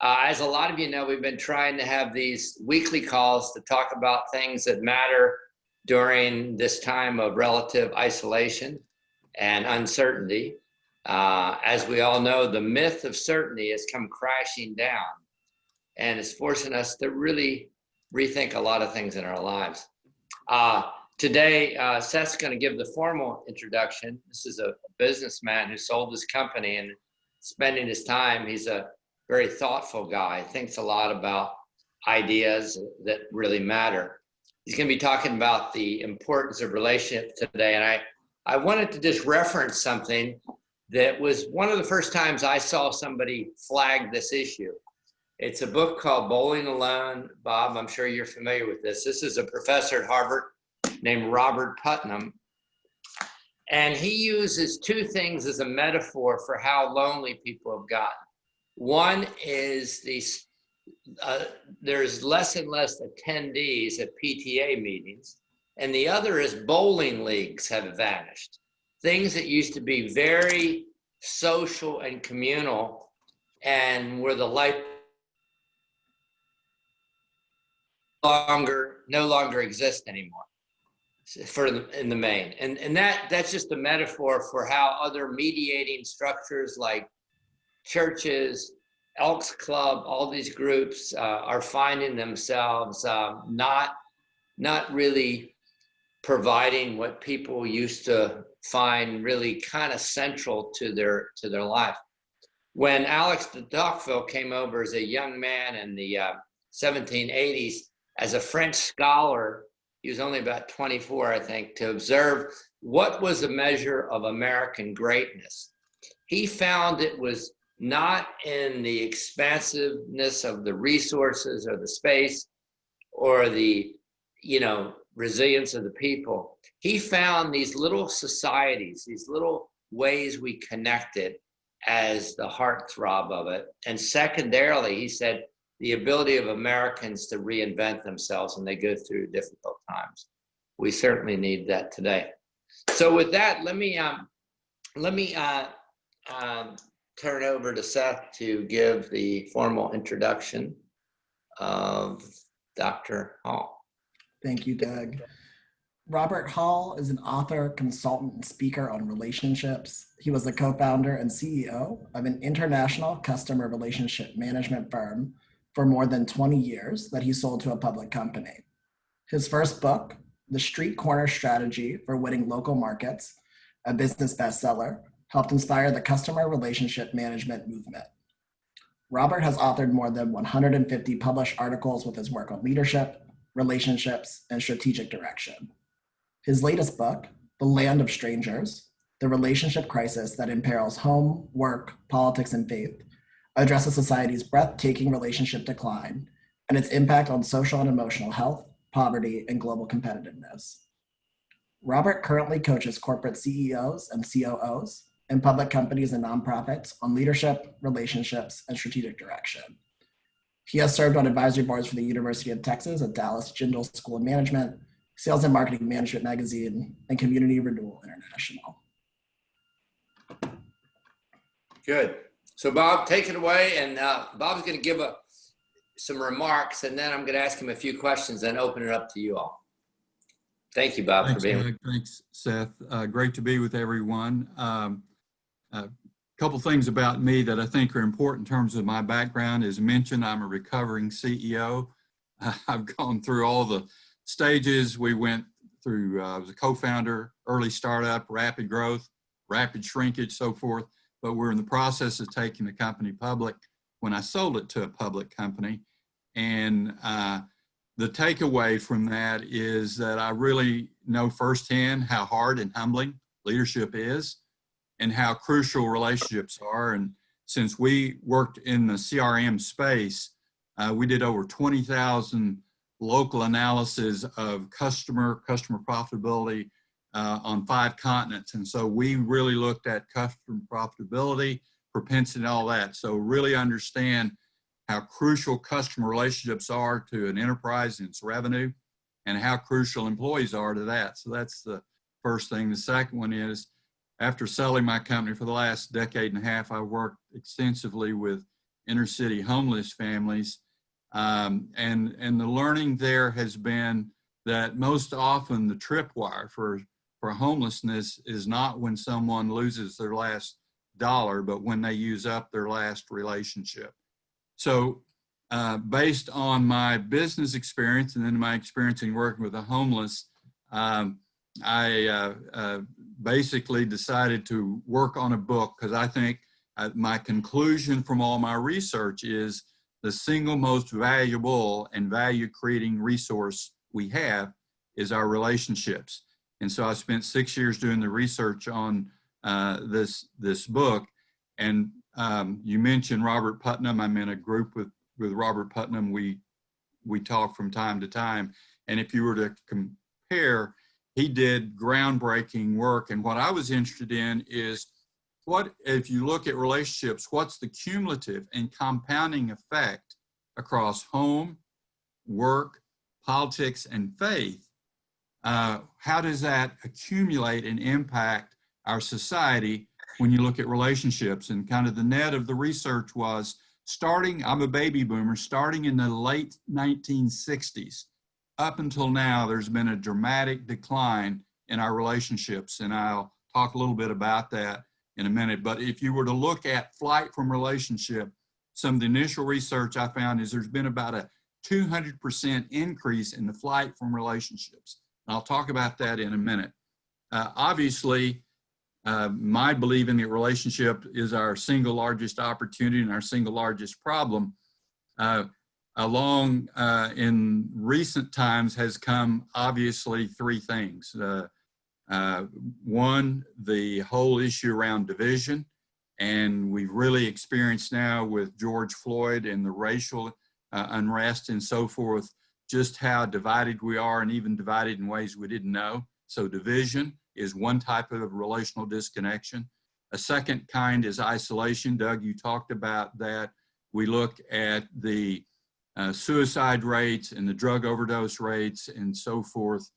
As a lot of you know, we've been trying to have these weekly calls to talk about things that matter during this time of relative isolation and uncertainty. As we all know, the myth of certainty has come crashing down and it's forcing us to really rethink a lot of things in our lives. Today, Seth's going to give the formal introduction. This is a businessman who sold his company and spending his time. He's a very thoughtful guy, thinks a lot about ideas that really matter. He's going to be talking about the importance of relationships today. And I wanted to just reference something that was one of the first times I saw somebody flag this issue. It's a book called Bowling Alone. Bob, I'm sure you're familiar with this. This is a professor at Harvard named Robert Putnam. And he uses two things as a metaphor for how lonely people have gotten. One is there's less and less attendees at PTA meetings. And the other is bowling leagues have vanished. Things that used to be very social and communal and where the life no longer exist anymore in the main. And that's just a metaphor for how other mediating structures like churches, Elks Club, all these groups are finding themselves not really providing what people used to find really kind of central to their life. When Alex de Tocqueville came over as a young man in the 1780s as a French scholar, he was only about 24, I think, to observe what was a measure of American greatness. He found it was not in the expansiveness of the resources or the space or the, resilience of the people. He found these little societies, these little ways we connected as the heartthrob of it. And secondarily, he said, the ability of Americans to reinvent themselves when they go through difficult times. We certainly need that today. So with that, let me turn over to Seth to give the formal introduction of Dr. Hall. Thank you, Doug. Robert Hall is an author, consultant, and speaker on relationships. He was the co-founder and CEO of an international customer relationship management firm for more than 20 years that he sold to a public company. His first book, The Street Corner Strategy for Winning Local Markets, a business bestseller, helped inspire the customer relationship management movement. Robert has authored more than 150 published articles with his work on leadership, relationships, and strategic direction. His latest book, The Land of Strangers, The Relationship Crisis That Imperils Home, Work, Politics, and Faith, addresses society's breathtaking relationship decline and its impact on social and emotional health, poverty, and global competitiveness. Robert currently coaches corporate CEOs and COOs and public companies and nonprofits on leadership, relationships, and strategic direction. He has served on advisory boards for the University of Texas at Dallas Jindal School of Management, Sales and Marketing Management Magazine, and Community Renewal International. Good. So Bob, take it away, and Bob's going to give some remarks, and then I'm going to ask him a few questions and open it up to you all. Thank you, Bob, for being here. Thanks, Seth. Great to be with everyone. A couple things about me that I think are important in terms of my background. As mentioned, I'm a recovering CEO. I've gone through all the stages. We went through, I was a co-founder, early startup, rapid growth, rapid shrinkage, so forth. But we're in the process of taking the company public when I sold it to a public company. And the takeaway from that is that I really know firsthand how hard and humbling leadership is and how crucial relationships are. And since we worked in the CRM space, we did over 20,000 local analysis of customer profitability on 5 continents. And so we really looked at customer profitability, propensity, and all that. So really understand how crucial customer relationships are to an enterprise and its revenue, and how crucial employees are to that. So that's the first thing. The second one is, after selling my company for the last decade and a half, I worked extensively with inner city homeless families. And the learning there has been that most often the tripwire for homelessness is not when someone loses their last dollar, but when they use up their last relationship. So based on my business experience and then my experience in working with the homeless, I basically decided to work on a book because I think my conclusion from all my research is the single most valuable and value-creating resource we have is our relationships. And so I spent 6 years doing the research on this book. And you mentioned Robert Putnam. I'm in a group with Robert Putnam. We talk from time to time. And if you were to compare, he did groundbreaking work. And what I was interested in is what, if you look at relationships, what's the cumulative and compounding effect across home, work, politics, and faith? How does that accumulate and impact our society when you look at relationships? And kind of the net of the research was starting, I'm a baby boomer, starting in the late 1960s, up until now, there's been a dramatic decline in our relationships. And I'll talk a little bit about that in a minute. But if you were to look at flight from relationship, some of the initial research I found is there's been about a 200% increase in the flight from relationships. And I'll talk about that in a minute. Obviously, my belief in the relationship is our single largest opportunity and our single largest problem. Along in recent times has come obviously three things. One, the whole issue around division, and we've really experienced now with George Floyd and the racial unrest and so forth, just how divided we are, and even divided in ways we didn't know. So division is one type of relational disconnection. A second kind is isolation. Doug, you talked about that. We look at the suicide rates and the drug overdose rates and so forth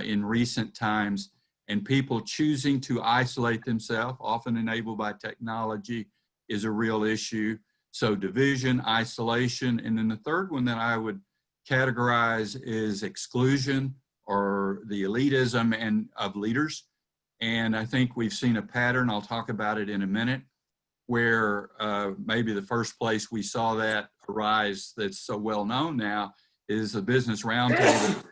in recent times, and people choosing to isolate themselves, often enabled by technology, is a real issue. So division, isolation, and then the third one that I would categorize is exclusion or the elitism and of leaders. And I think we've seen a pattern, I'll talk about it in a minute, where maybe the first place we saw that arise that's so well known now is the Business Roundtable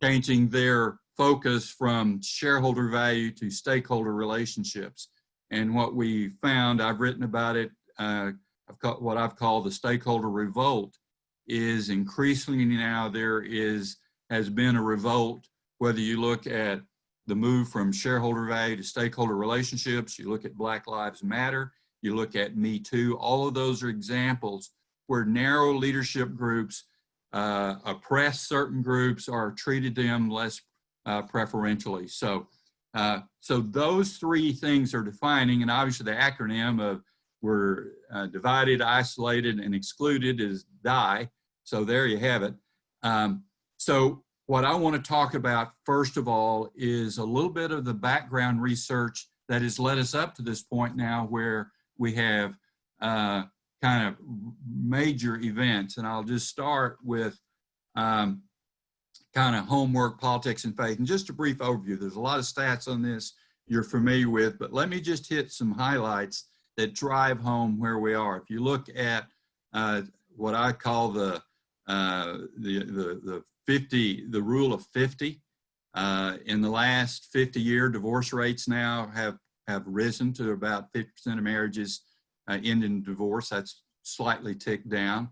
changing their focus from shareholder value to stakeholder relationships. And what we found, I've written about it, what I've called the stakeholder revolt, is increasingly now there has been a revolt, whether you look at the move from shareholder value to stakeholder relationships, you look at Black Lives Matter, you look at Me Too, all of those are examples where narrow leadership groups oppress certain groups or treated them less preferentially. So those three things are defining, and obviously the acronym of we're divided, isolated, and excluded is DIE. So there you have it. So what I want to talk about first of all is a little bit of the background research that has led us up to this point now where we have kind of major events. And I'll just start with kind of homework, politics, and faith. And just a brief overview. There's a lot of stats on this you're familiar with, but let me just hit some highlights that drive home where we are. If you look at what I call the rule of 50, in the last 50 years, divorce rates now have risen to about 50% of marriages end in divorce. That's slightly ticked down.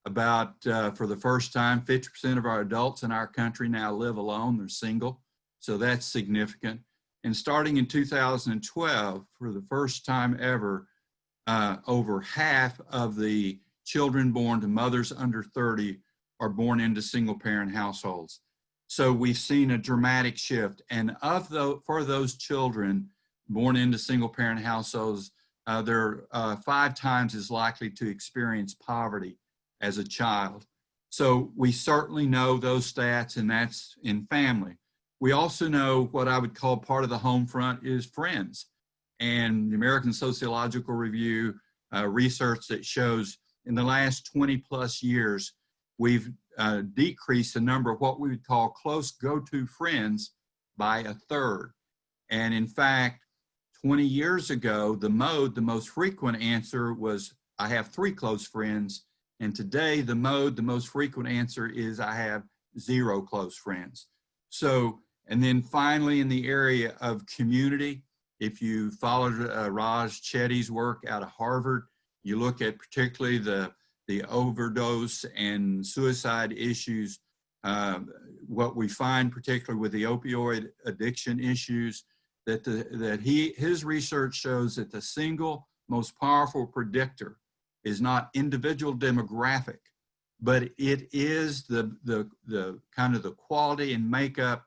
About, for the first time, 50% of our adults in our country now live alone, they're single. So that's significant. And starting in 2012, for the first time ever, over half of the children born to mothers under 30 are born into single parent households. So we've seen a dramatic shift. And for those children born into single parent households, they're 5 times as likely to experience poverty as a child. So we certainly know those stats, and that's in family. We also know what I would call part of the home front is friends. And the American Sociological Review research that shows in the last 20 plus years, we've decreased the number of what we would call close go-to friends by a third. And in fact, 20 years ago, the most frequent answer was, I have 3 close friends. And today, the most frequent answer is, I have 0 close friends. So, and then finally, in the area of community, if you followed Raj Chetty's work out of Harvard, you look at particularly the overdose and suicide issues, what we find particularly with the opioid addiction issues, that his research shows that the single most powerful predictor is not individual demographic, but it is the kind of the quality and makeup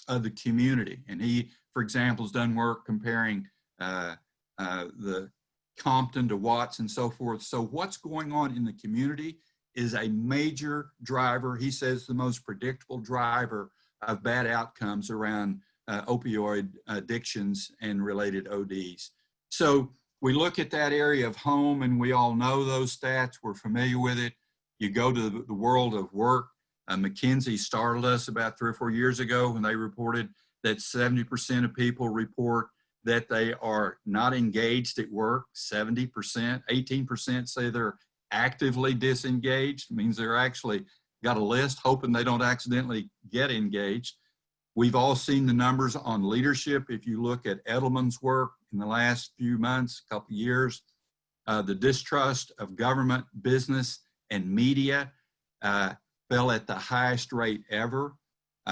of the community. And he, for example, has done work comparing the Compton to Watts and so forth. So what's going on in the community is a major driver. He says the most predictable driver of bad outcomes around opioid addictions and related ODs. So we look at that area of home, and we all know those stats. We're familiar with it. You go to the world of work. McKinsey startled us about 3 or 4 years ago when they reported that 70% of people report that they are not engaged at work. 70%, 18% say they're actively disengaged. It means they're actually got a list hoping they don't accidentally get engaged. We've all seen the numbers on leadership. If you look at Edelman's work in the last few months, couple years, the distrust of government, business, and media fell at the highest rate ever.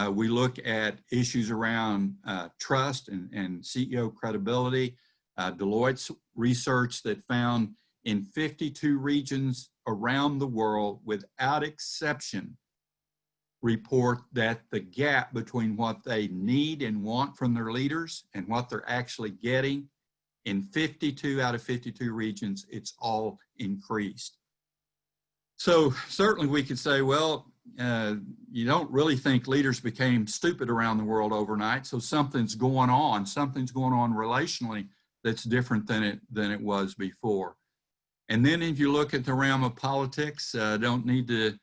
We look at issues around trust and CEO credibility. Deloitte's research that found in 52 regions around the world, without exception, report that the gap between what they need and want from their leaders and what they're actually getting, in 52 out of 52 regions, it's all increased. So certainly we could say, well, you don't really think leaders became stupid around the world overnight, so something's going on relationally that's different than it was before. And then if you look at the realm of politics, don't need to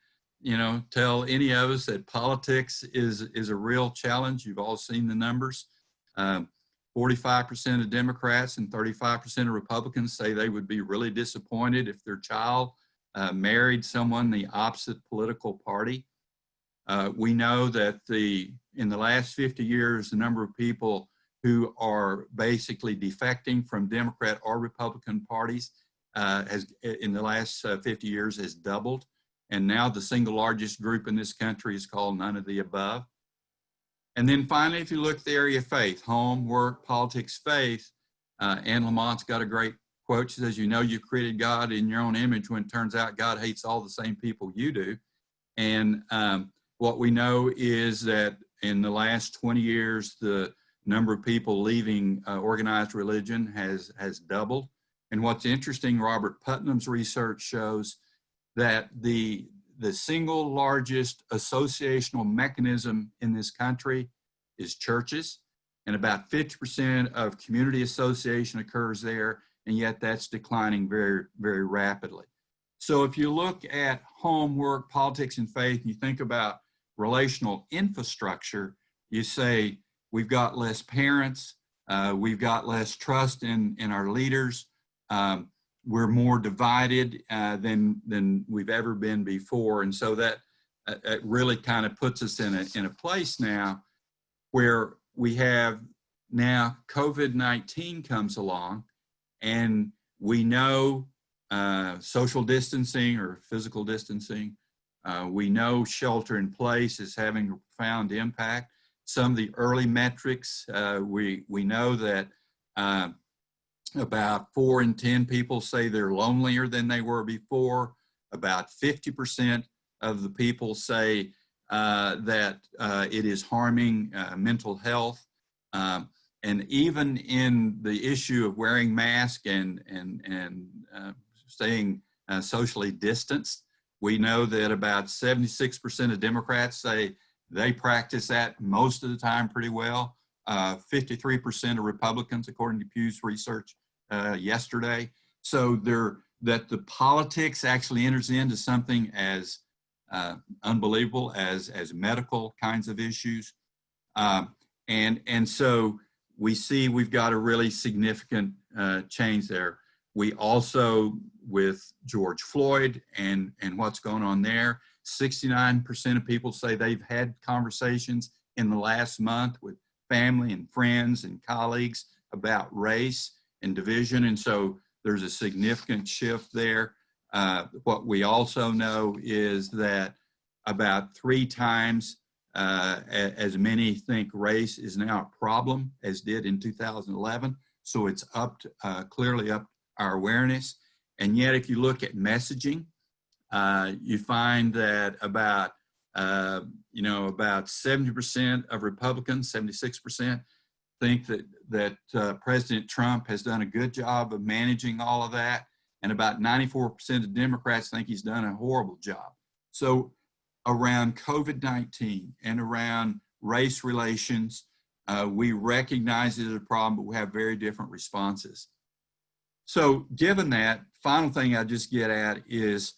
tell any of us that politics is a real challenge. You've all seen the numbers. 45% of Democrats and 35% of Republicans say they would be really disappointed if their child married someone the opposite political party. We know that in the last 50 years, the number of people who are basically defecting from Democrat or Republican parties in the last 50 years has doubled. And now the single largest group in this country is called none of the above. And then finally, if you look at the area of faith, home, work, politics, faith, Anne Lamont's got a great quote. She says, you know you created God in your own image when it turns out God hates all the same people you do. And what we know is that in the last 20 years, the number of people leaving organized religion has doubled. And what's interesting, Robert Putnam's research shows that the single largest associational mechanism in this country is churches, and about 50% of community association occurs there, and yet that's declining very, very rapidly. So if you look at home, work, politics, and faith, and you think about relational infrastructure, you say we've got less parents, we've got less trust in our leaders, we're more divided than we've ever been before. And so that it really kind of puts us in a place now where we have now COVID-19 comes along, and we know social distancing or physical distancing, we know shelter in place is having a profound impact. Some of the early metrics, we know that about 4 in 10 people say they're lonelier than they were before. About 50% of the people say that it is harming mental health. And even in the issue of wearing masks and staying socially distanced, we know that about 76% of Democrats say they practice that most of the time pretty well. 53% of Republicans, according to Pew's research yesterday. So they're that the politics actually enters into something as unbelievable as medical kinds of issues. And so we see we've got a really significant change there. We also, with George Floyd and what's going on there, 69% of people say they've had conversations in the last month with family and friends and colleagues about race and division. And so there's a significant shift there. What we also know is that about 3 times as many think race is now a problem as did in 2011. So it's clearly up our awareness. And yet, if you look at messaging, you find that about 70% of Republicans, 76%, think that President Trump has done a good job of managing all of that, and about 94% of Democrats think he's done a horrible job. So around COVID-19 and around race relations, we recognize it as a problem, but we have very different responses. So given that, final thing I just get at is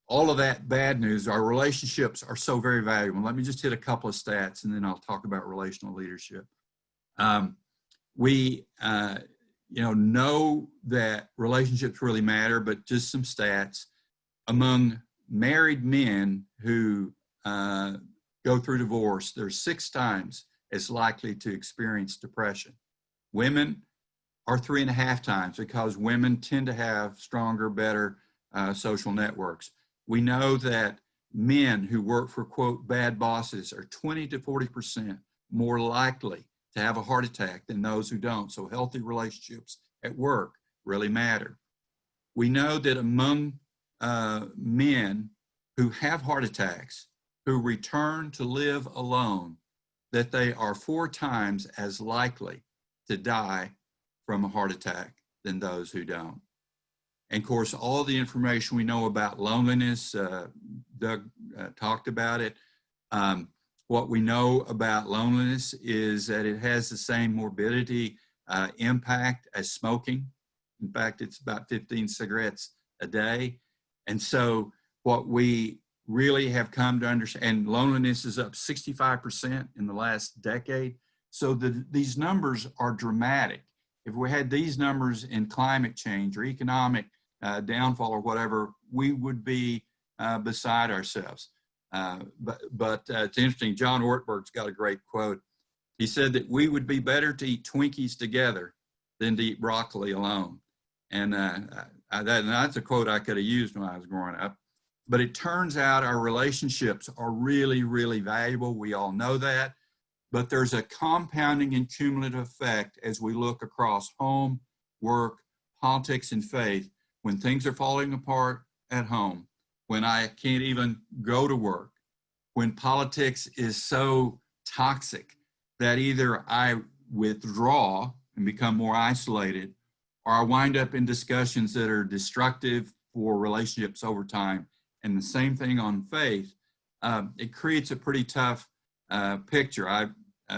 all of that bad news. Our relationships are so very valuable. Let me just hit a couple of stats, and then I'll talk about relational leadership. We know that relationships really matter, but just some stats. Among married men who go through divorce, they're 6 times as likely to experience depression. Women are 3.5 times, because women tend to have stronger, better social networks. We know that men who work for, quote, bad bosses are 20 to 40% more likely to have a heart attack than those who don't. So healthy relationships at work really matter. We know that among men who have heart attacks, who return to live alone, that they are 4 times as likely to die from a heart attack than those who don't. And of course, all the information we know about loneliness, Doug talked about it. What we know about loneliness is that it has the same morbidity impact as smoking. In fact, it's about 15 cigarettes a day. And so what we really have come to understand, and loneliness is up 65% in the last decade. So these numbers are dramatic. If we had these numbers in climate change or economic downfall or whatever, we would be beside ourselves. But it's interesting, John Ortberg's got a great quote. He said that we would be better to eat Twinkies together than to eat broccoli alone. And that's a quote I could have used when I was growing up. But it turns out our relationships are really, really valuable. We all know that. But there's a compounding and cumulative effect as we look across home, work, politics, and faith. When things are falling apart at home, when I can't even go to work, when politics is so toxic that either I withdraw and become more isolated, or I wind up in discussions that are destructive for relationships over time. And the same thing on faith, it creates a pretty tough picture.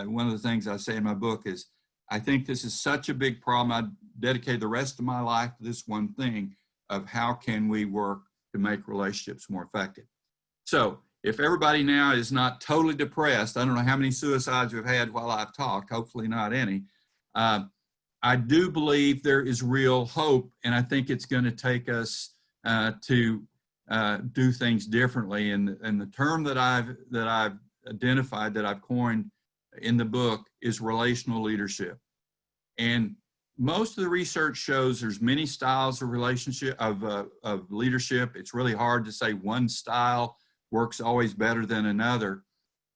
One of the things I say in my book is, I think this is such a big problem. I dedicate the rest of my life to this one thing of how can we work to make relationships more effective. So if everybody now is not totally depressed, I don't know how many suicides we've had while I've talked, hopefully not any. I do believe there is real hope, and I think it's going to take us to do things differently. And the term that I've identified, that I've coined in the book, is relational leadership. And most of the research shows there's many styles of relationship, of leadership. It's really hard to say one style works always better than another.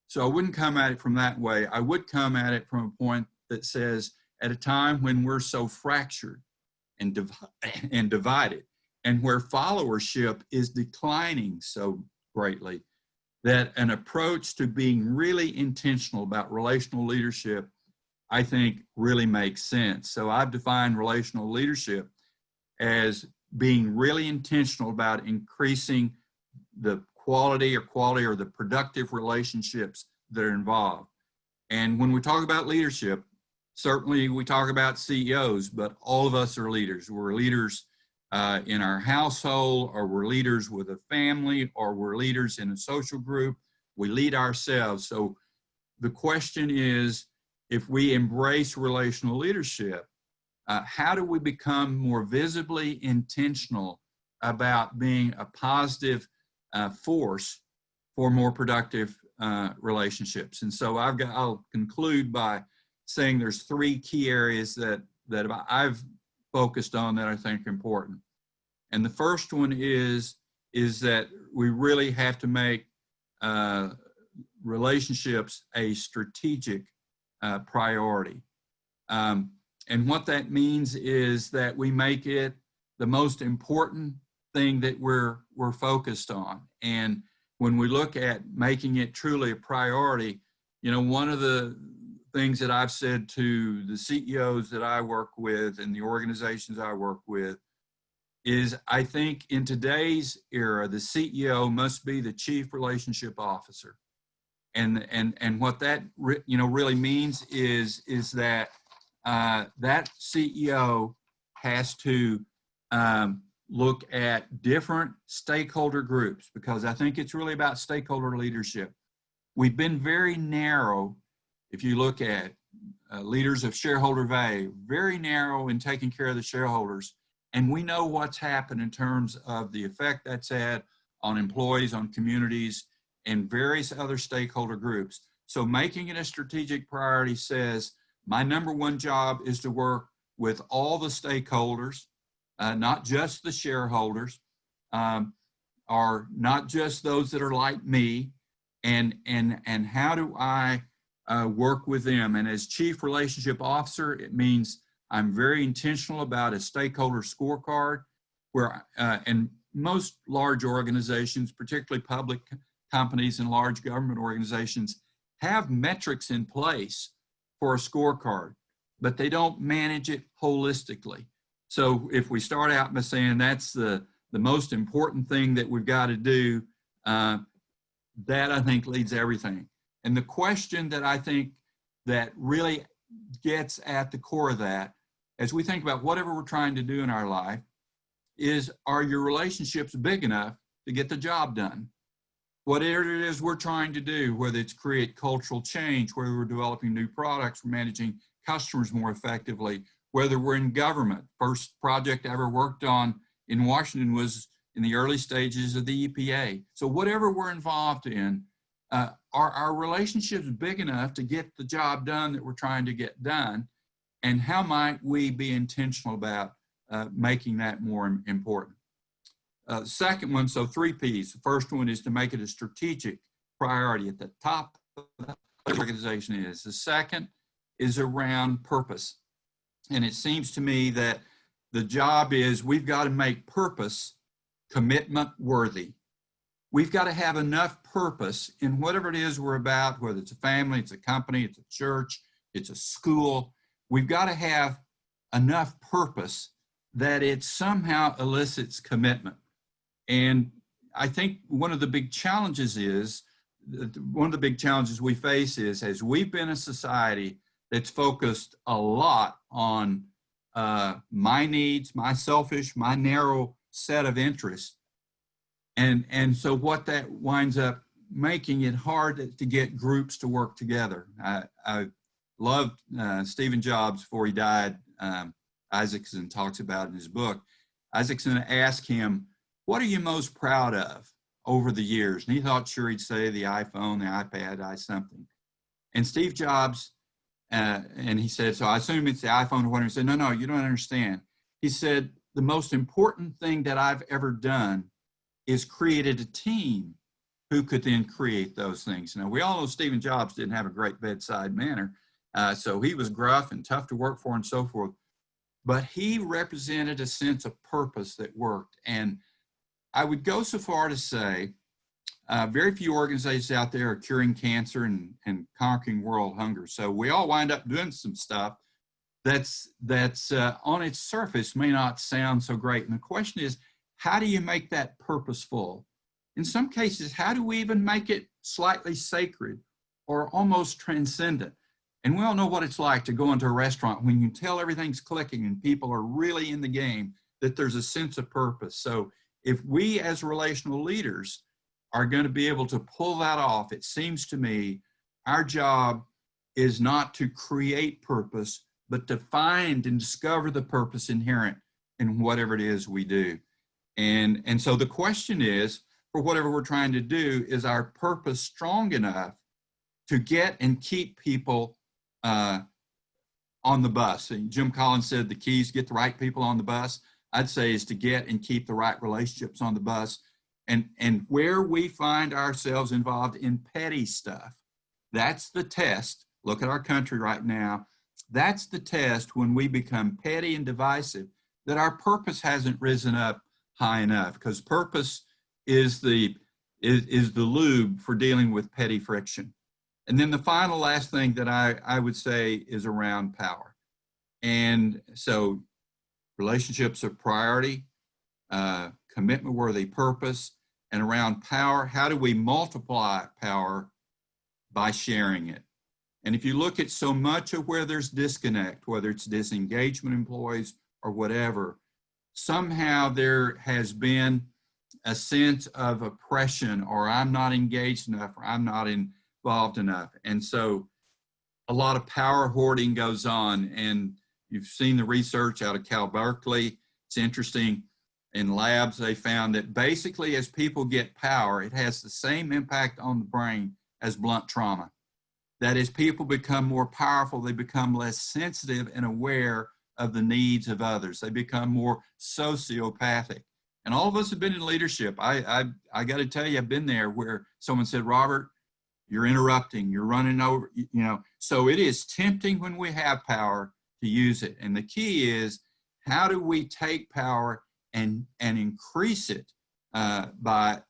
So I wouldn't come at it from that way. I would come at it from a point that says, at a time when we're so fractured and divided, and where followership is declining so greatly, that an approach to being really intentional about relational leadership, I think, really makes sense. So I've defined relational leadership as being really intentional about increasing the quality or the productive relationships that are involved. And when we talk about leadership, certainly we talk about CEOs, but all of us are leaders. We're leaders in our household, or we're leaders with a family, or we're leaders in a social group. We lead ourselves. So the question is, if we embrace relational leadership, how do we become more visibly intentional about being a positive force for more productive relationships? And so I'll conclude by saying there's 3 key areas that I've focused on that I think are important. And the first one is that we really have to make relationships a strategic priority. And what that means is that we make it the most important thing that we're focused on. And when we look at making it truly a priority, you know, one of the things that I've said to the CEOs that I work with and the organizations I work with is, I think in today's era, the CEO must be the chief relationship officer. And what that really means is that that CEO has to look at different stakeholder groups, because I think it's really about stakeholder leadership. We've been very narrow, if you look at leaders of shareholder value, very narrow in taking care of the shareholders. And we know what's happened in terms of the effect that's had on employees, on communities, and various other stakeholder groups. So making it a strategic priority says, my number one job is to work with all the stakeholders, not just the shareholders, or not just those that are like me, and how do I work with them? And as Chief Relationship Officer, it means I'm very intentional about a stakeholder scorecard, where, and most large organizations, particularly public companies and large government organizations, have metrics in place for a scorecard, but they don't manage it holistically. So if we start out by saying that's the most important thing that we've got to do, that I think leads everything. And the question that I think that really gets at the core of that, as we think about whatever we're trying to do in our life, is, are your relationships big enough to get the job done? Whatever it is we're trying to do, whether it's create cultural change, whether we're developing new products, we're managing customers more effectively, whether we're in government. First project I ever worked on in Washington was in the early stages of the EPA. So whatever we're involved in, are our relationships big enough to get the job done that we're trying to get done? And how might we be intentional about making that more important? Second one, so 3 Ps. The first one is to make it a strategic priority at the top of the organization is. The second is around purpose. And it seems to me that the job is, we've got to make purpose commitment worthy. We've got to have enough purpose in whatever it is we're about, whether it's a family, it's a company, it's a church, it's a school. We've got to have enough purpose that it somehow elicits commitment. And I think one of the big challenges we face is, as we've been a society that's focused a lot on my needs, my selfish, my narrow set of interests. And so what that winds up making it hard to get groups to work together. I loved Stephen Jobs before he died. Isaacson talks about in his book. Isaacson asked him, what are you most proud of over the years? And he thought, sure, he'd say the iPhone, the iPad, something. And Steve Jobs, and he said, so I assume it's the iPhone or whatever. He said, no, you don't understand. He said, the most important thing that I've ever done is created a team who could then create those things. Now, we all know Stephen Jobs didn't have a great bedside manner, so he was gruff and tough to work for and so forth. But he represented a sense of purpose that worked. And I would go so far to say, very few organizations out there are curing cancer and conquering world hunger. So we all wind up doing some stuff that's on its surface may not sound so great. And the question is, how do you make that purposeful? In some cases, how do we even make it slightly sacred or almost transcendent? And we all know what it's like to go into a restaurant when you can tell everything's clicking and people are really in the game. that there's a sense of purpose. So if we as relational leaders are going to be able to pull that off, it seems to me our job is not to create purpose, but to find and discover the purpose inherent in whatever it is we do. And so the question is, for whatever we're trying to do, is our purpose strong enough to get and keep people on the bus? And Jim Collins said the keys get the right people on the bus. I'd say is to get and keep the right relationships on the bus. And where we find ourselves involved in petty stuff, that's the test. Look at our country right now. That's the test when we become petty and divisive, that our purpose hasn't risen up high enough, because purpose is the lube for dealing with petty friction. And then the final last thing that I would say is around power. And so relationships are priority, commitment worthy purpose, and around power, how do we multiply power? By sharing it. And if you look at so much of where there's disconnect, whether it's disengagement employees or whatever, somehow there has been a sense of oppression, or I'm not engaged enough, or I'm not involved enough. And so a lot of power hoarding goes on. And you've seen the research out of Cal Berkeley. It's interesting. In labs, they found that basically as people get power, it has the same impact on the brain as blunt trauma. That as people become more powerful, they become less sensitive and aware of the needs of others. They become more sociopathic. And all of us have been in leadership. I got to tell you, I've been there where someone said, Robert, you're interrupting, you're running over, you know. So it is tempting when we have power to use it. And the key is, how do we take power and increase it by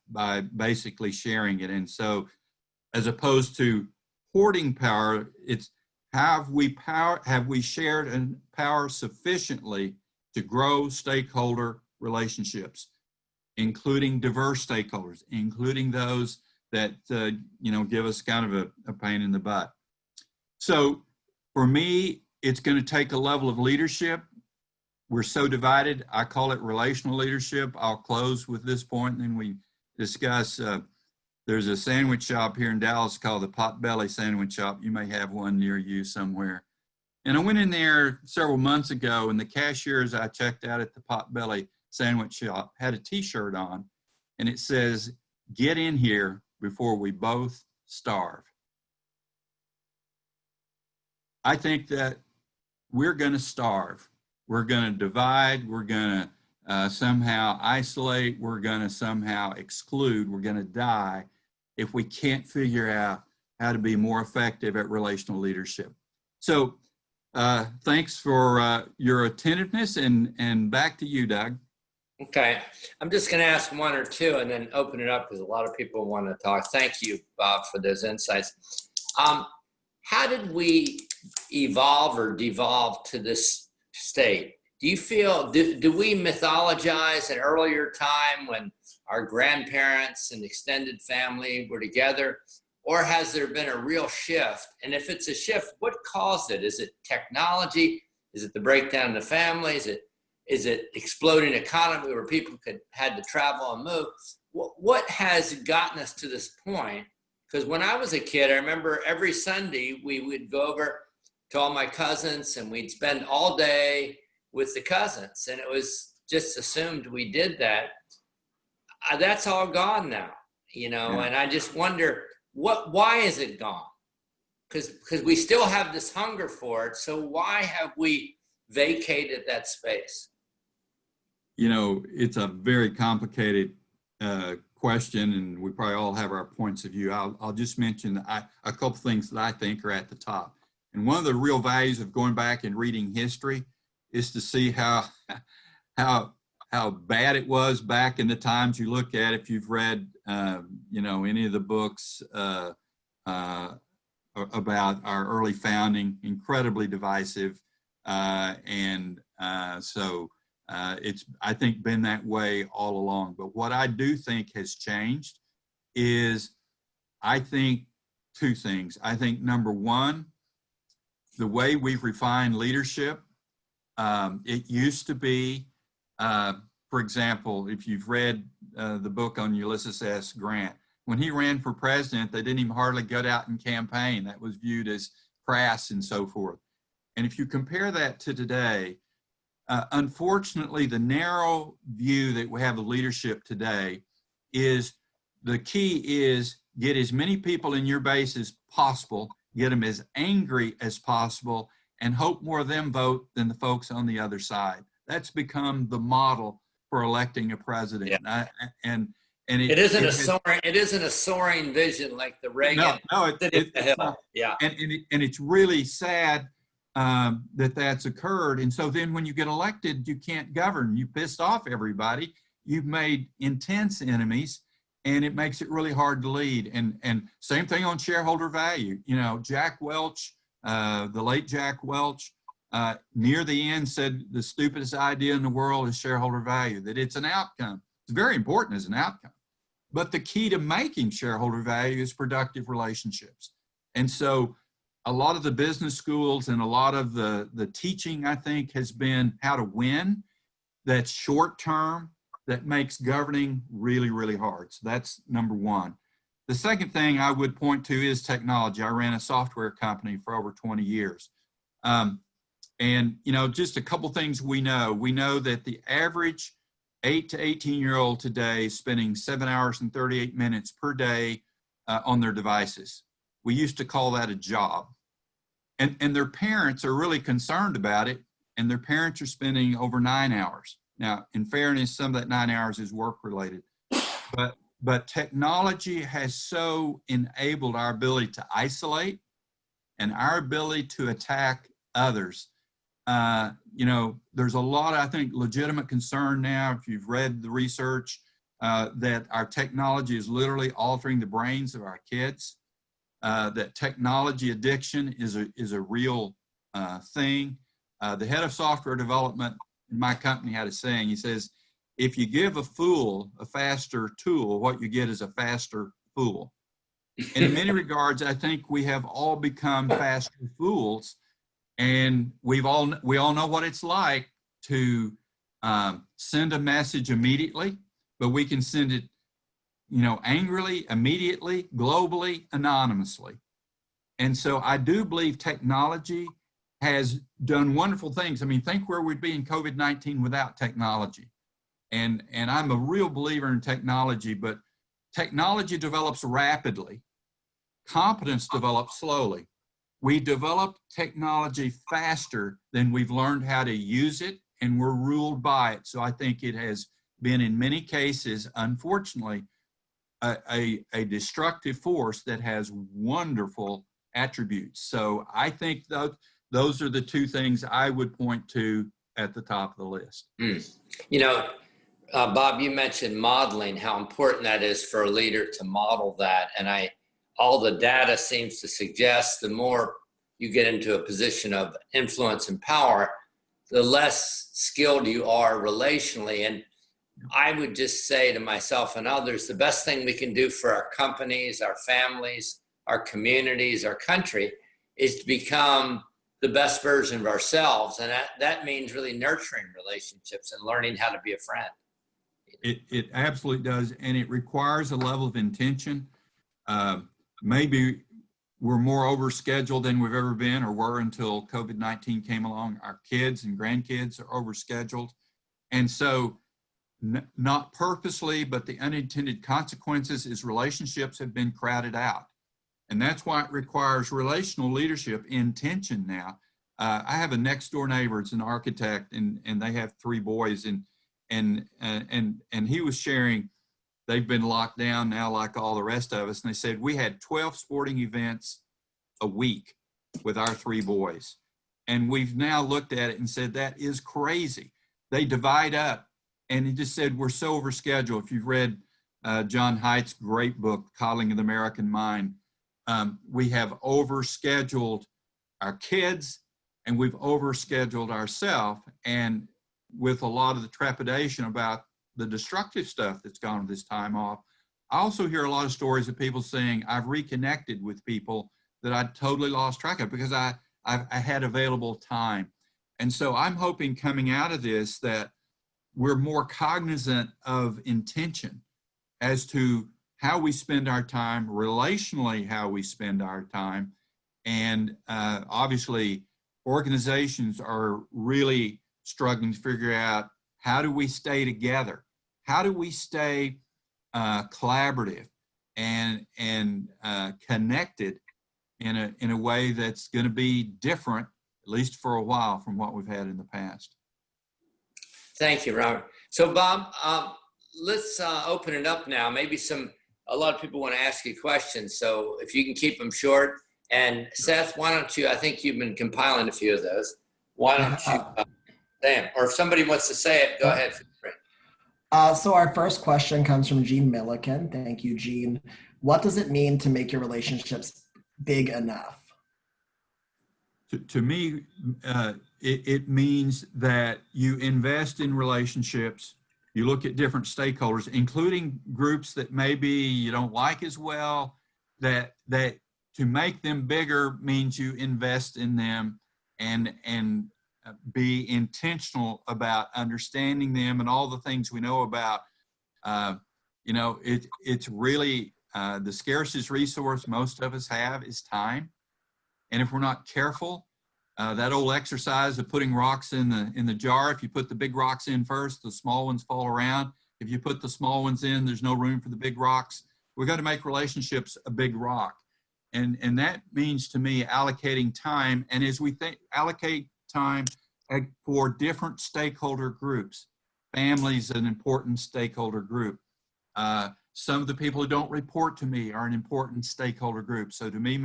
basically sharing it? And so as opposed to hoarding power, it's have we shared power sufficiently to grow stakeholder relationships, including diverse stakeholders, including those that give us kind of a pain in the butt. So for me, it's going to take a level of leadership. We're so divided. I call it relational leadership. I'll close with this point, and then we discuss. There's a sandwich shop here in Dallas called the Potbelly Sandwich Shop. You may have one near you somewhere. And I went in there several months ago, and the cashier, as I checked out at the Potbelly Sandwich Shop, had a t-shirt on, and it says, "Get in here before we both starve." I think that we're going to starve. We're going to divide. We're going to somehow isolate. We're going to somehow exclude. We're going to die if we can't figure out how to be more effective at relational leadership. So thanks for your attentiveness, and back to you, Doug. Okay, I'm just going to ask one or two and then open it up because a lot of people want to talk. Thank you, Bob, for those insights. How did we evolve or devolve to this state? Do you feel, do we mythologize an earlier time when our grandparents and extended family were together, or has there been a real shift? And if it's a shift, what caused it? Is it technology? Is it the breakdown in the family? Is it exploding economy where people had to travel and move? What has gotten us to this point? Because when I was a kid, I remember every Sunday we would go over to all my cousins and we'd spend all day with the cousins, and it was just assumed we did that. That's all gone now, yeah. And I just wonder why is it gone? Because we still have this hunger for it. So why have we vacated that space? It's a very complicated question, and we probably all have our points of view. I'll just mention a couple things that I think are at the top. And one of the real values of going back and reading history is to see how bad it was back in the times you look at. If you've read, any of the books about our early founding, incredibly divisive, so it's, I think, been that way all along. But what I do think has changed is, I think, two things. I think, number one, the way we've refined leadership. It used to be For example, if you've read the book on Ulysses S. Grant, when he ran for president, they didn't even hardly get out and campaign. That was viewed as crass and so forth. And if you compare that to today, unfortunately, the narrow view that we have of leadership today is the key is get as many people in your base as possible, get them as angry as possible, and hope more of them vote than the folks on the other side. That's become the model for electing a president. Yeah. And it isn't a soaring vision like the Reagan. It's not. Yeah. And it's really sad that that's occurred. And so then when you get elected, you can't govern. You pissed off everybody. You've made intense enemies, and it makes it really hard to lead. And same thing on shareholder value. You know, Jack Welch, the late Jack Welch, near the end said the stupidest idea in the world is shareholder value, that it's an outcome. It's very important as an outcome. But the key to making shareholder value is productive relationships. And so a lot of the business schools and a lot of the teaching, I think, has been how to win. That's short term, that makes governing really, really hard. So that's number one. The second thing I would point to is technology. I ran a software company for over 20 years. And, you know, just a couple things we know. We know that the average 8 to 18-year-old today is spending 7 hours and 38 minutes per day on their devices. We used to call that a job. And their parents are really concerned about it, and their parents are spending over 9 hours. Now, in fairness, some of that 9 hours is work-related. But technology has so enabled our ability to isolate and our ability to attack others. You know, there's a lot of, I think, legitimate concern now, if you've read the research, that our technology is literally altering the brains of our kids, that technology addiction is a real thing. The head of software development in my company had a saying. He says, if you give a fool a faster tool, what you get is a faster fool. And in many regards, I think we have all become faster fools. And we all know what it's like to send a message immediately, but we can send it, you know, angrily, immediately, globally, anonymously. And so I do believe technology has done wonderful things. I mean, think where we'd be in COVID-19 without technology. And I'm a real believer in technology, but technology develops rapidly. Competence develops slowly. We develop technology faster than we've learned how to use it, and we're ruled by it. So I think it has been, in many cases, unfortunately, a destructive force that has wonderful attributes. So I think those are the two things I would point to at the top of the list. You know, Bob, you mentioned modeling, how important that is for a leader to model that. And all the data seems to suggest the more you get into a position of influence and power, the less skilled you are relationally. And I would just say to myself and others, the best thing we can do for our companies, our families, our communities, our country is to become the best version of ourselves. And that means really nurturing relationships and learning how to be a friend. It absolutely does. And it requires a level of intention. Maybe we're more overscheduled than we've ever been or were until COVID-19 came along. Our kids and grandkids are overscheduled. And so not purposely, but the unintended consequences is relationships have been crowded out. And that's why it requires relational leadership, intention now. I have a next door neighbor, it's an architect, and they have 3 boys, and he was sharing, they've been locked down now like all the rest of us. And they said, we had 12 sporting events a week with our 3 boys. And we've now looked at it and said, that is crazy. They divide up. And he just said, we're so overscheduled. If you've read John Haidt's great book, Coddling of the American Mind, we have overscheduled our kids and we've overscheduled ourselves. And with a lot of the trepidation about the destructive stuff that's gone with this time off, I also hear a lot of stories of people saying, I've reconnected with people that I totally lost track of because I had available time. And so I'm hoping coming out of this that we're more cognizant of intention as to how we spend our time, relationally how we spend our time. And obviously, organizations are really struggling to figure out, how do we stay together? How do we stay collaborative and connected in a way that's going to be different, at least for a while, from what we've had in the past? Thank you, Robert. So Bob, let's open it up now. Maybe a lot of people want to ask you questions. So if you can keep them short. And Seth, why don't you, I think you've been compiling a few of those. Why don't you say them? Or if somebody wants to say it, go ahead. So our first question comes from Gene Milliken. Thank you, Gene. What does it mean to make your relationships big enough? To me, it means that you invest in relationships. You look at different stakeholders, including groups that maybe you don't like as well, that to make them bigger means you invest in them and be intentional about understanding them and all the things we know about. It's really the scarcest resource most of us have is time. And if we're not careful, that old exercise of putting rocks in the jar, if you put the big rocks in first, the small ones fall around. If you put the small ones in, there's no room for the big rocks. We've got to make relationships a big rock. And that means to me allocating time. And as we allocate time for different stakeholder groups, family's an important stakeholder group. Some of the people who don't report to me are an important stakeholder group. So to me,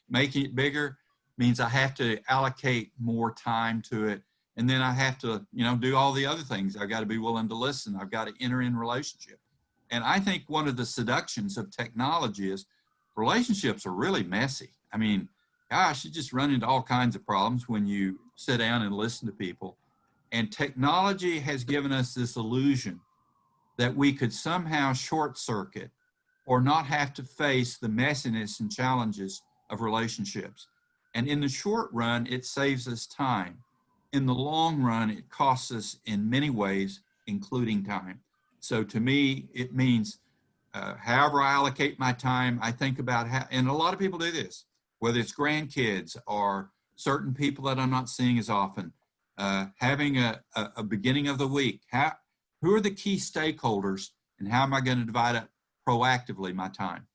making it bigger means I have to allocate more time to it. And then I have to, do all the other things. I've got to be willing to listen. I've got to enter in relationship. And I think one of the seductions of technology is relationships are really messy. I mean, gosh, you just run into all kinds of problems when you sit down and listen to people. And technology has given us this illusion that we could somehow short circuit or not have to face the messiness and challenges of relationships. And in the short run, it saves us time. In the long run, it costs us in many ways, including time. So to me, it means however I allocate my time, I think about how, and a lot of people do this, whether it's grandkids or certain people that I'm not seeing as often, having a beginning of the week. Who are the key stakeholders and how am I going to divide up proactively my time?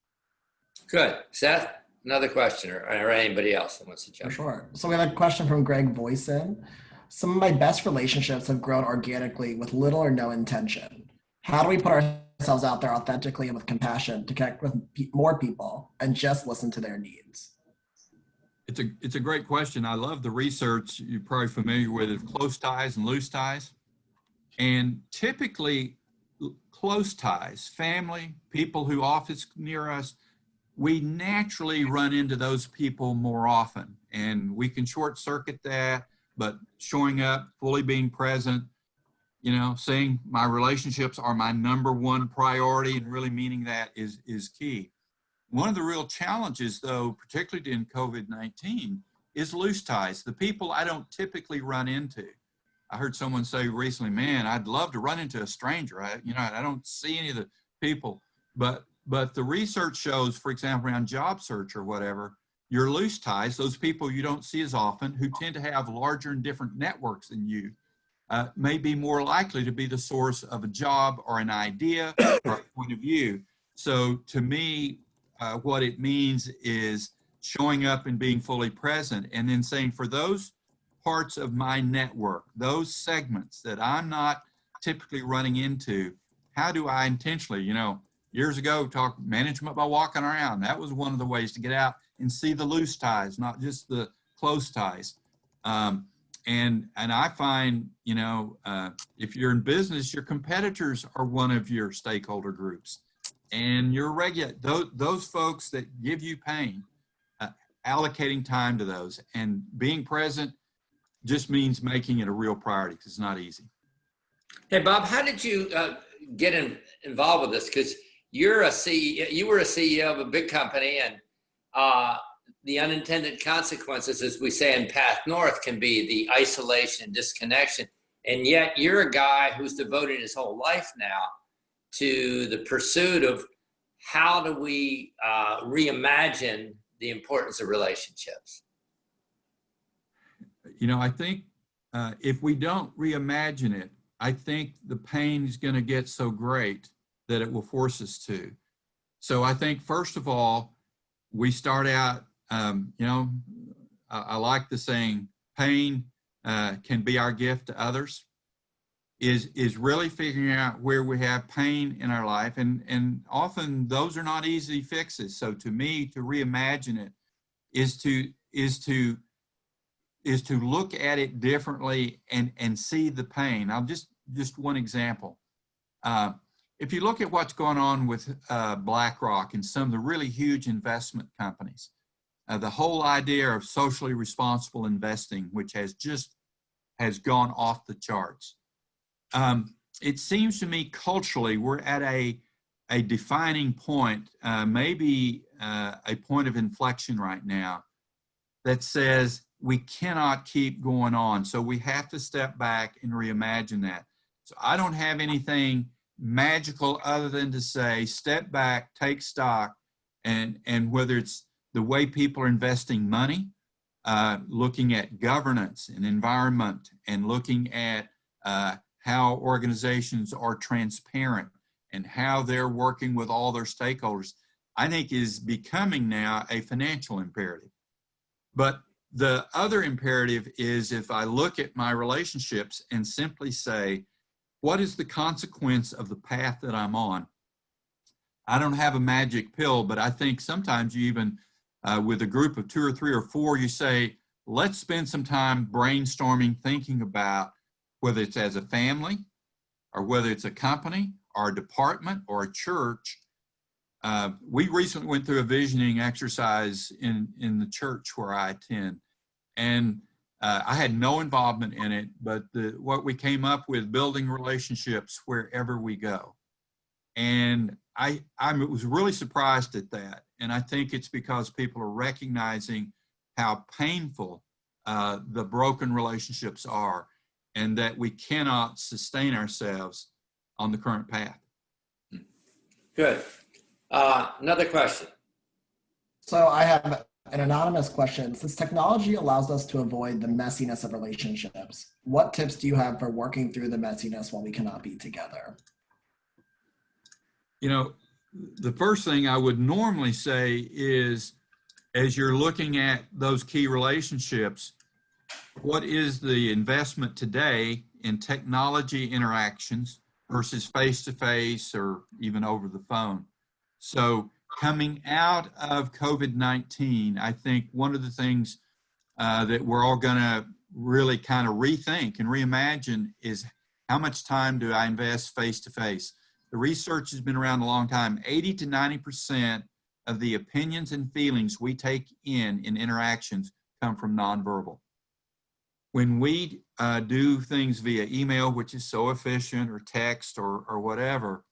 Good. Seth, another question or anybody else that wants to jump in. Sure. So we have a question from Greg Voisin. Some of my best relationships have grown organically with little or no intention. How do we put ourselves out there authentically and with compassion to connect with more people and just listen to their needs? It's a great question. I love the research you're probably familiar with of close ties and loose ties. And typically close ties, family, people who office near us, we naturally run into those people more often. And we can short circuit that, but showing up, fully being present, saying my relationships are my number one priority and really meaning that is key. One of the real challenges, though, particularly in COVID-19, is loose ties, the people I don't typically run into. I heard someone say recently, man, I'd love to run into a stranger. I don't see any of the people, but the research shows, for example, around job search or whatever, your loose ties, those people you don't see as often who tend to have larger and different networks than you, may be more likely to be the source of a job or an idea or a point of view. So to me, what it means is showing up and being fully present and then saying, for those parts of my network, those segments that I'm not typically running into, how do I intentionally, years ago, talk management by walking around. That was one of the ways to get out and see the loose ties, not just the close ties. And I find, if you're in business, your competitors are one of your stakeholder groups, and your those folks that give you pain, allocating time to those and being present just means making it a real priority because it's not easy. Hey, Bob, how did you get involved with this? Because you were a CEO of a big company, and the unintended consequences, as we say in Path North, can be the isolation and disconnection. And yet you're a guy who's devoted his whole life now to the pursuit of how do we reimagine the importance of relationships. You know, I think if we don't reimagine it, I think the pain is going to get so great that it will force us to. So I think, first of all, we start out, you know, I like the saying, pain can be our gift to others, is really figuring out where we have pain in our life. And often those are not easy fixes. So to me, to reimagine it is to look at it differently and see the pain. I'll just one example. If you look at what's going on with BlackRock and some of the really huge investment companies, the whole idea of socially responsible investing, which has gone off the charts. It seems to me culturally we're at a defining point, maybe a point of inflection right now that says we cannot keep going on. So we have to step back and reimagine that. So I don't have anything magical other than to say, step back, take stock, and whether it's the way people are investing money, looking at governance and environment, and looking at how organizations are transparent and how they're working with all their stakeholders, I think is becoming now a financial imperative. But the other imperative is if I look at my relationships and simply say, what is the consequence of the path that I'm on? I don't have a magic pill, but I think sometimes you even, with a group of 2 or 3 or 4, you say, let's spend some time brainstorming, thinking about whether it's as a family or whether it's a company or a department or a church. We recently went through a visioning exercise in the church where I attend, and I had no involvement in it, but what we came up with, building relationships wherever we go. And I was really surprised at that. And I think it's because people are recognizing how painful the broken relationships are, and that we cannot sustain ourselves on the current path. Good. Another question. So I have an anonymous question. Since technology allows us to avoid the messiness of relationships, what tips do you have for working through the messiness while we cannot be together? You know, the first thing I would normally say is, as you're looking at those key relationships, what is the investment today in technology interactions versus face-to-face or even over the phone? So coming out of COVID-19, I think one of the things that we're all going to really kind of rethink and reimagine is how much time do I invest face-to-face? The research has been around a long time. 80 to 90% of the opinions and feelings we take in interactions come from nonverbal. When we do things via email, which is so efficient, or text or whatever,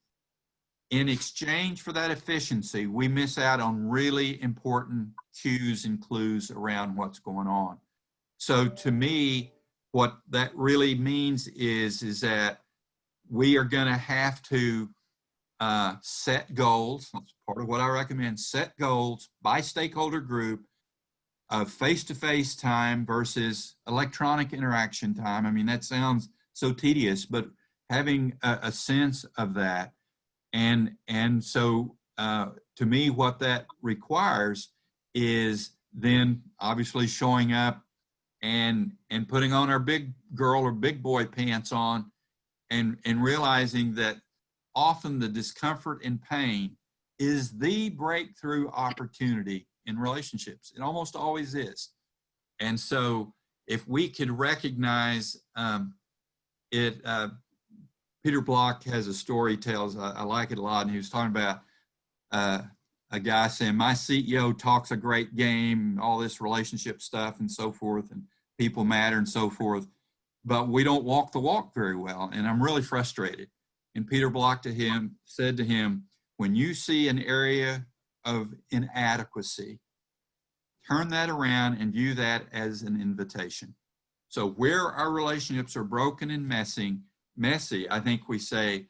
in exchange for that efficiency, we miss out on really important cues and clues around what's going on. So to me, what that really means is that we are going to have to set goals. That's part of what I recommend. Set goals by stakeholder group of face-to-face time versus electronic interaction time. I mean, that sounds so tedious, but having a sense of that. And so to me, what that requires is then obviously showing up and putting on our big girl or big boy pants on and realizing that often the discomfort and pain is the breakthrough opportunity in relationships. It almost always is. And so if we could recognize it, Peter Block has a story he tells, I like it a lot, and he was talking about a guy saying, my CEO talks a great game, all this relationship stuff and so forth, and people matter and so forth, but we don't walk the walk very well, and I'm really frustrated. And Peter Block said to him, when you see an area of inadequacy, turn that around and view that as an invitation. So where our relationships are broken and messy, I think we say,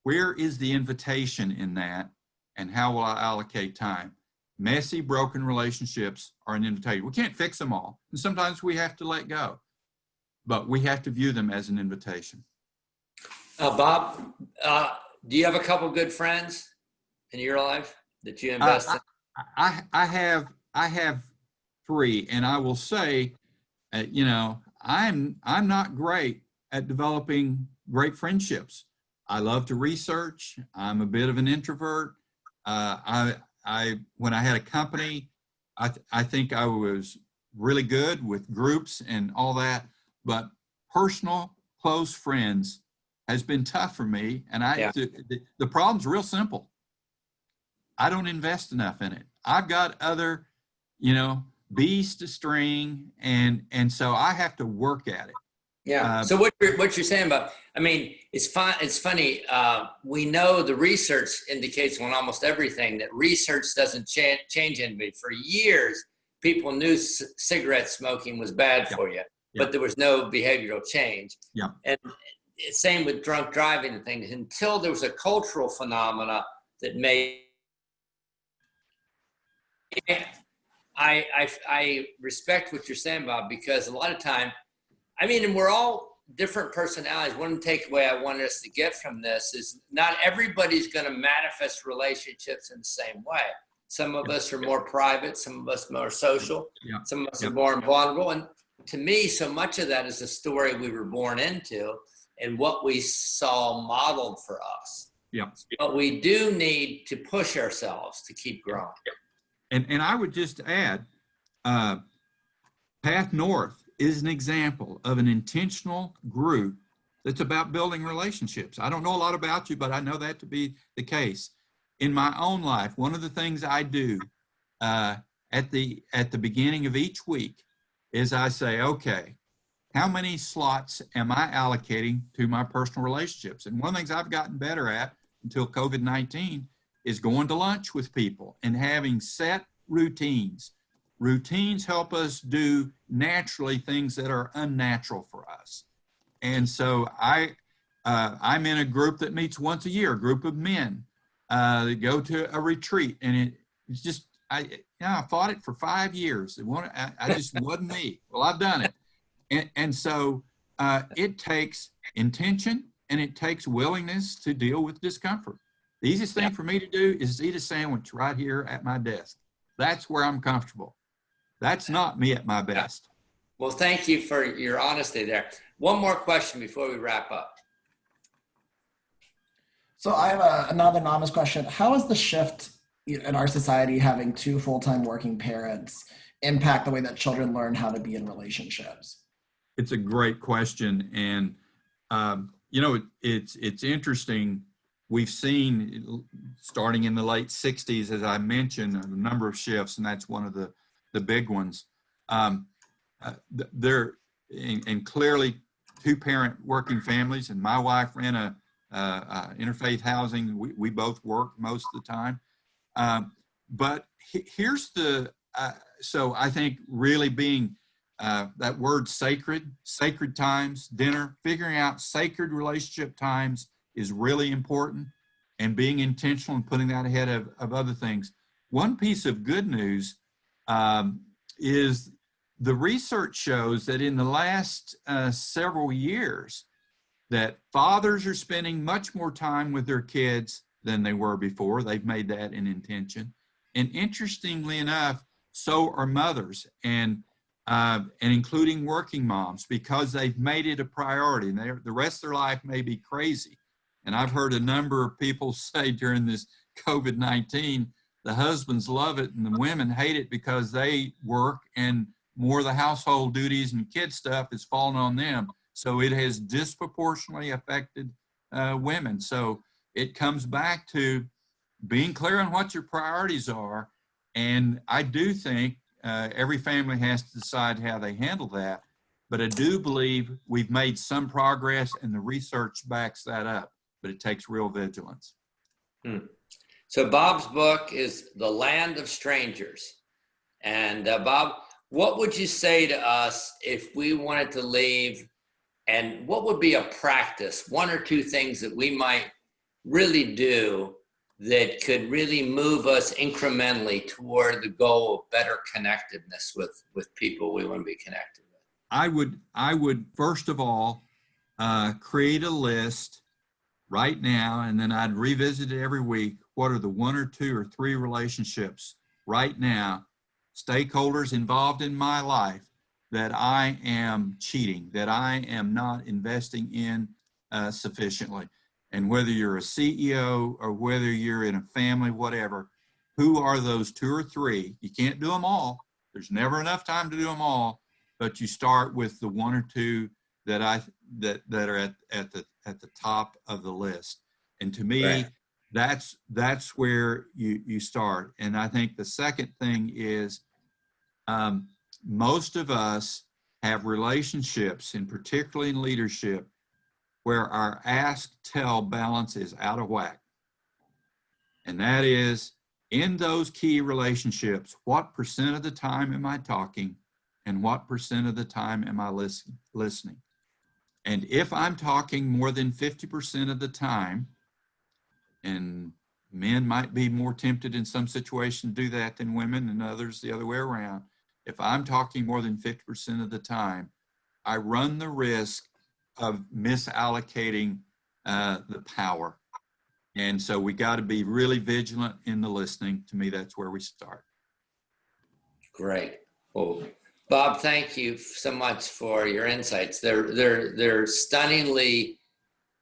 where is the invitation in that, and how will I allocate time? Messy, broken relationships are an invitation. We can't fix them all, and sometimes we have to let go, but we have to view them as an invitation. Bob, do you have a couple good friends in your life that you invest in? I have three, and I will say, you know, I'm not great at developing great friendships. I love to research. I'm a bit of an introvert. When I had a company, I think I was really good with groups and all that, but personal close friends has been tough for me. And the problem's real simple. I don't invest enough in it. I've got other, you know, bees to string, and so I have to work at it. Yeah. So what you're saying about, I mean, it's fine. It's funny. We know the research indicates on almost everything that research doesn't change anybody. For years, people knew cigarette smoking was bad for you, but there was no behavioral change. Yeah. And same with drunk driving and things, until there was a cultural phenomena that made. I respect what you're saying, Bob, because a lot of time, I mean, and we're all different personalities. One takeaway I wanted us to get from this is not everybody's going to manifest relationships in the same way. Some of us are more private, some of us more social, some of us are more vulnerable. And to me, so much of that is the story we were born into and what we saw modeled for us. Yeah. But we do need to push ourselves to keep growing. And I would just add, Path North is an example of an intentional group that's about building relationships. I don't know a lot about you, but I know that to be the case. In my own life, one of the things I do at the beginning of each week is I say, okay, how many slots am I allocating to my personal relationships? And one of the things I've gotten better at until COVID-19 is going to lunch with people and having set routines. Routines help us do naturally things that are unnatural for us. And so I'm in a group that meets once a year, a group of men that go to a retreat. And it's just, I fought it for 5 years. I just wasn't me. Well, I've done it. And so it takes intention and it takes willingness to deal with discomfort. The easiest thing for me to do is eat a sandwich right here at my desk. That's where I'm comfortable. That's not me at my best. Well, thank you for your honesty there. One more question before we wrap up. So I have another anonymous question. How has the shift in our society, having 2 full-time working parents, impact the way that children learn how to be in relationships? It's a great question. And, you know, it's interesting. We've seen, starting in the late 60s, as I mentioned, a number of shifts, and that's one of the big ones. There, and clearly 2-parent working families, and my wife ran a interfaith housing. We both work most of the time. But here's so I think really being that word sacred times, dinner, figuring out sacred relationship times is really important, and being intentional and putting that ahead of other things. One piece of good news is the research shows that in the last several years, that fathers are spending much more time with their kids than they were before. They've made that an intention. And interestingly enough, so are mothers, and including working moms, because they've made it a priority. And the rest of their life may be crazy. And I've heard a number of people say during this COVID-19, the husbands love it and the women hate it because they work and more of the household duties and kid stuff is falling on them. So it has disproportionately affected women. So it comes back to being clear on what your priorities are. And I do think every family has to decide how they handle that. But I do believe we've made some progress, and the research backs that up. But it takes real vigilance. So Bob's book is The Land of Strangers. And Bob, what would you say to us if we wanted to leave? And what would be a practice, one or two things that we might really do that could really move us incrementally toward the goal of better connectedness with people we want to be connected with? I would first of all create a list right now, and then I'd revisit it every week. What are the one or two or three relationships right now, stakeholders involved in my life, that I am cheating, that I am not investing in sufficiently? And whether you're a CEO or whether you're in a family, whatever, who are those two or three? You can't do them all. There's never enough time to do them all, but you start with the one or two that that are at the top of the list. And to me, Right. that's where you start. And I think the second thing is most of us have relationships, and particularly in leadership, where our ask-tell balance is out of whack. And that is, in those key relationships, what percent of the time am I talking and what percent of the time am I listening? And if I'm talking more than 50% of the time, and men might be more tempted in some situations to do that than women, and others the other way around. If I'm talking more than 50% of the time, I run the risk of misallocating the power. And so we got to be really vigilant in the listening. To me, that's where we start. Great. Well, Bob, thank you so much for your insights. They're stunningly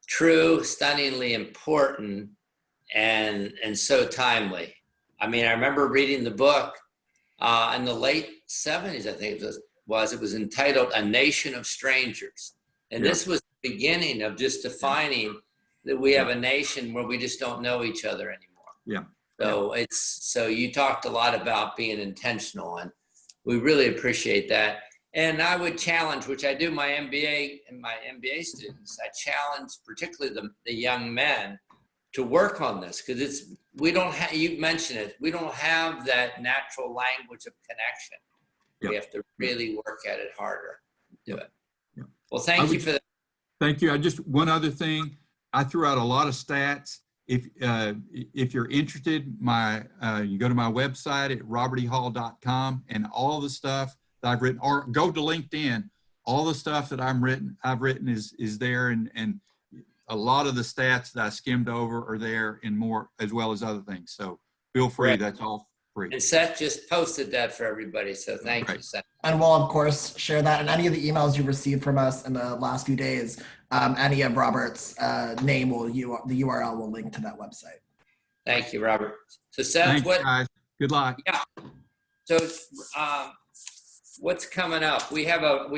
true, stunningly important, and so timely. I mean, I remember reading the book in the late 70s, I think it was entitled A Nation of Strangers. And Yeah. this was the beginning of just defining that we have a nation where we just don't know each other anymore. Yeah. So you talked a lot about being intentional, and we really appreciate that. And I would challenge, which I do my MBA and my MBA students, I challenge particularly the young men to work on this, because we don't have, you mentioned it, we don't have that natural language of connection. Yeah. We have to really work at it harder. Do it. Yeah. Well, thank you for that. Thank you. I just, one other thing, I threw out a lot of stats. If you're interested, you go to my website at roberthall.com, and all the stuff that I've written, or go to LinkedIn, all the stuff that I've written is there, and a lot of the stats that I skimmed over are there, and more, as well as other things. So feel free. Right. That's all free. And Seth just posted that for everybody. So thank you, Seth. And we'll, of course, share that. And any of the emails you received from us in the last few days, any of Robert's name the URL will link to that website. Thank you, Robert. So Seth, Thanks, guys. Good luck. Yeah. So what's coming up? We have a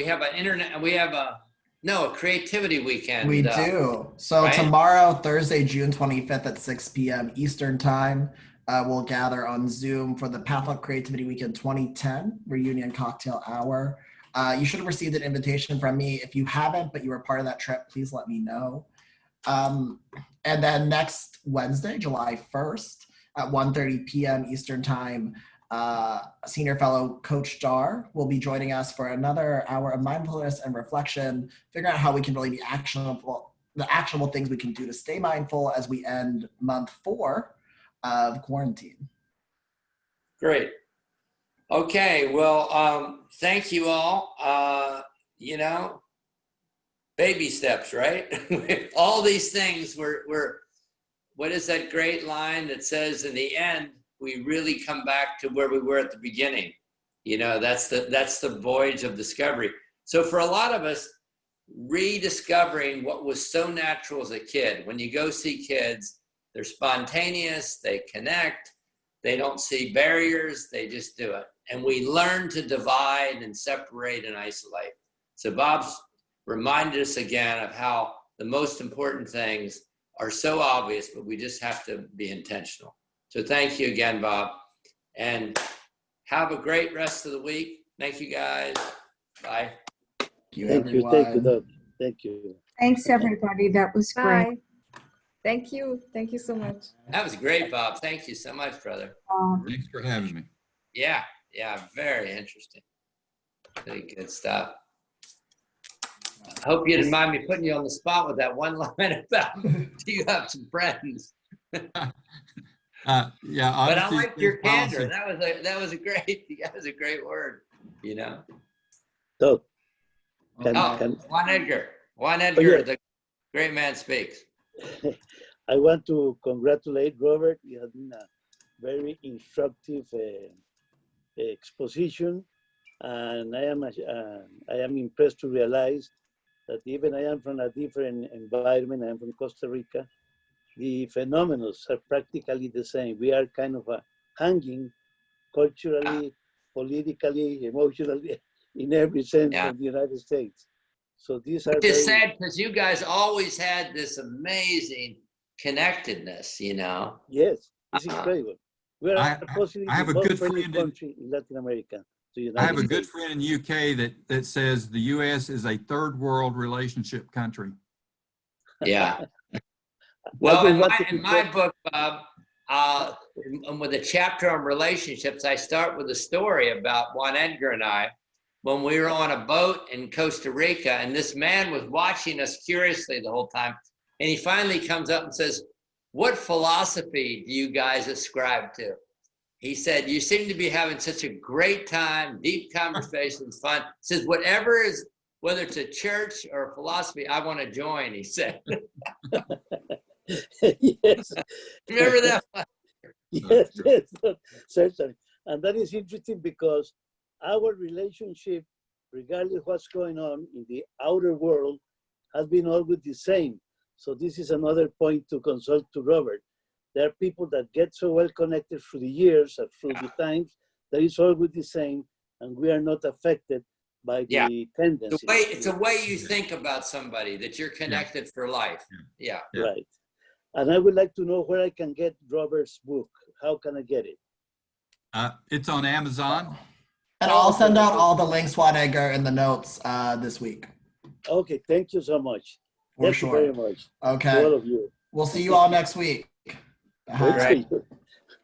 creativity weekend. We do. So right? Tomorrow, Thursday, June 25th at 6 p.m. Eastern Time, we'll gather on Zoom for the Pathlock Creativity Weekend 2010 Reunion Cocktail Hour. You should have received an invitation from me. If you haven't, but you were part of that trip, please let me know. And then next Wednesday, July 1st at 1:30 p.m. Eastern Time, Senior Fellow Coach Dar will be joining us for another hour of mindfulness and reflection, figuring out how we can really be the actionable things we can do to stay mindful as we end month 4 of quarantine. Great. Okay. Well, thank you all. Baby steps, right? All these things we're what is that great line that says in the end, we really come back to where we were at the beginning. That's the voyage of discovery. So for a lot of us, rediscovering what was so natural as a kid, when you go see kids, they're spontaneous, they connect, they don't see barriers, they just do it. And we learn to divide and separate and isolate. So Bob's reminded us again of how the most important things are so obvious, but we just have to be intentional. So thank you again, Bob. And have a great rest of the week. Thank you, guys. Bye. Thank you, Thank you, Doug. Thank you. Thanks, everybody. That was great. Bye. Thank you. Thank you so much. That was great, Bob. Thank you so much, brother. Thanks for having me. Yeah, very interesting. Pretty good stuff. I hope you didn't mind me putting you on the spot with that one line about do you have some friends? Yeah, But I honesty liked is your policy. candor. That was a great word, you know. So, Okay. Juan Edgar. Juan yeah. Edgar, the great man speaks. I want to congratulate Robert. It has been a very instructive exposition, and I am impressed to realize that even I am from a different environment. I am from Costa Rica. The phenomena are practically the same. We are kind of hanging culturally, politically, emotionally, in every sense Yeah. of the United States. So these are Which is very, sad because you guys always had this amazing connectedness, you know. yes, it's incredible. We are I possibly have the a most good friendly friend in- country in Latin America, the I United have a good States. friend in the UK that says the US is a third world relationship country. Yeah. Well, just want to in my book, Bob, with a chapter on relationships, I start with a story about Juan Edgar and I when we were on a boat in Costa Rica, and this man was watching us curiously the whole time. And he finally comes up and says, "What philosophy do you guys ascribe to?" He said, "You seem to be having such a great time, deep conversations, fun." He says, "Whatever is, whether it's a church or a philosophy, I want to join," he said. Yes, Remember that? yes, yes, certainly. And that is interesting because our relationship, regardless of what's going on in the outer world, has been always the same. So this is another point to consult to Robert. There are people that get so well connected through the years and through the times that it's always the same, and we are not affected by Yeah. the tendencies. It's a way you think about somebody, that you're connected for life. Yeah. Yeah. Right. And I would like to know where I can get Robert's book. How can I get it? It's on Amazon. And I'll send out all the links, Juan Edgar, in the notes this week. Okay, thank you so much. For Thank you very sure. much to all Okay. of you. We'll see you all next week. Bye. Right. Okay.